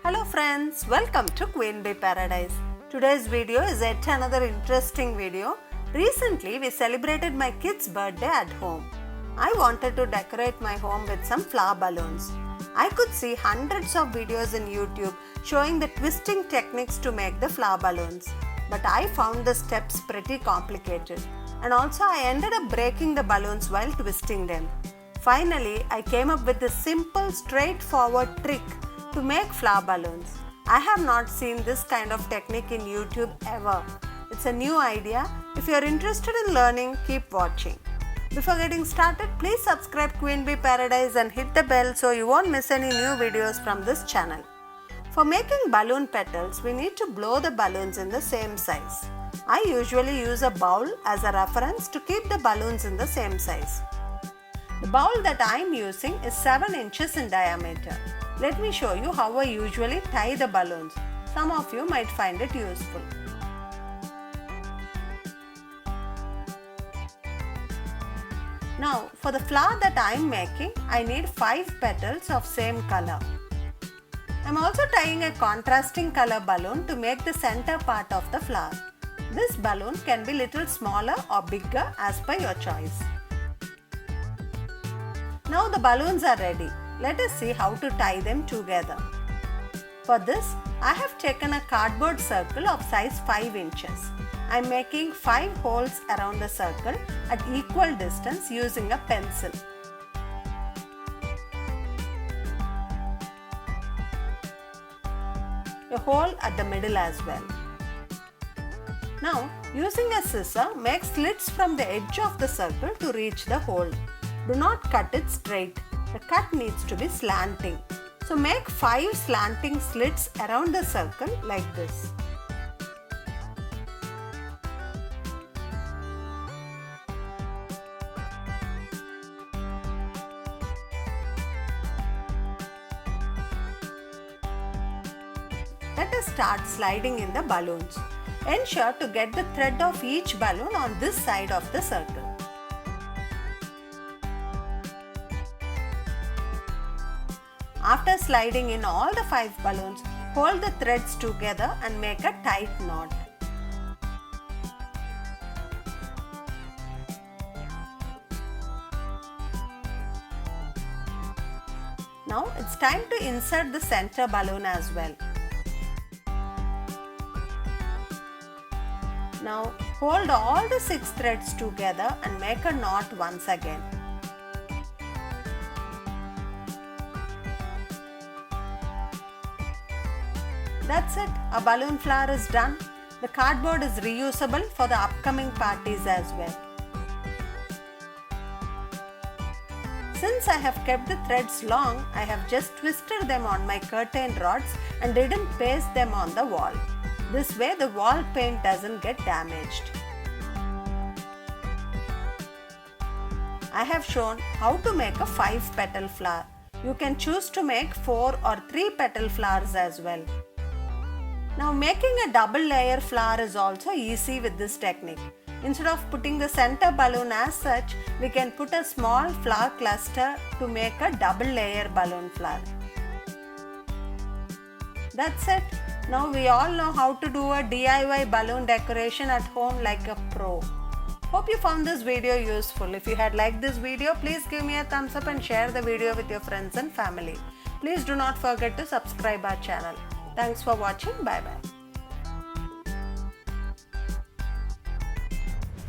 Hello friends, welcome to Queen Bee Paradise. Today's video is yet another interesting video. Recently we celebrated my kid's birthday at home. I wanted to decorate my home with some flower balloons. I could see hundreds of videos in YouTube showing the twisting techniques to make the flower balloons. But I found the steps pretty complicated, and also I ended up breaking the balloons while twisting them. Finally, I came up with this simple, straightforward trick to make flower balloons. I have not seen this kind of technique in YouTube ever. It's a new idea. If you are interested in learning, keep watching. Before getting started, please subscribe Queen Bee Paradise and hit the bell so you won't miss any new videos from this channel. For making balloon petals, we need to blow the balloons in the same size. I usually use a bowl as a reference to keep the balloons in the same size. The bowl that I am using is 7 inches in diameter. Let me show you how I usually tie the balloons. Some of you might find it useful. Now, for the flower that I am making, I need 5 petals of same color. I am also tying a contrasting color balloon to make the center part of the flower. This balloon can be little smaller or bigger as per your choice. Now the balloons are ready. Let us see how to tie them together. For this, I have taken a cardboard circle of size 5 inches. I am making 5 holes around the circle at equal distance using a pencil. A hole at the middle as well. Now, using a scissor, make slits from the edge of the circle to reach the hole. Do not cut it straight. The cut needs to be slanting. So make 5 slanting slits around the circle like this. Let us start sliding in the balloons. Ensure to get the thread of each balloon on this side of the circle. After sliding in all the 5 balloons, hold the threads together and make a tight knot. Now it's time to insert the center balloon as well. Now hold all the 6 threads together and make a knot once again. That's it, a balloon flower is done. The cardboard is reusable for the upcoming parties as well. Since I have kept the threads long, I have just twisted them on my curtain rods and didn't paste them on the wall. This way the wall paint doesn't get damaged. I have shown how to make a 5 petal flower. You can choose to make 4 or 3 petal flowers as well. Now making a double layer flower is also easy with this technique. Instead of putting the center balloon as such, we can put a small flower cluster to make a double layer balloon flower. That's it. Now we all know how to do a DIY balloon decoration at home like a pro. Hope you found this video useful. If you had liked this video, please give me a thumbs up and share the video with your friends and family. Please do not forget to subscribe our channel. Thanks for watching. Bye bye.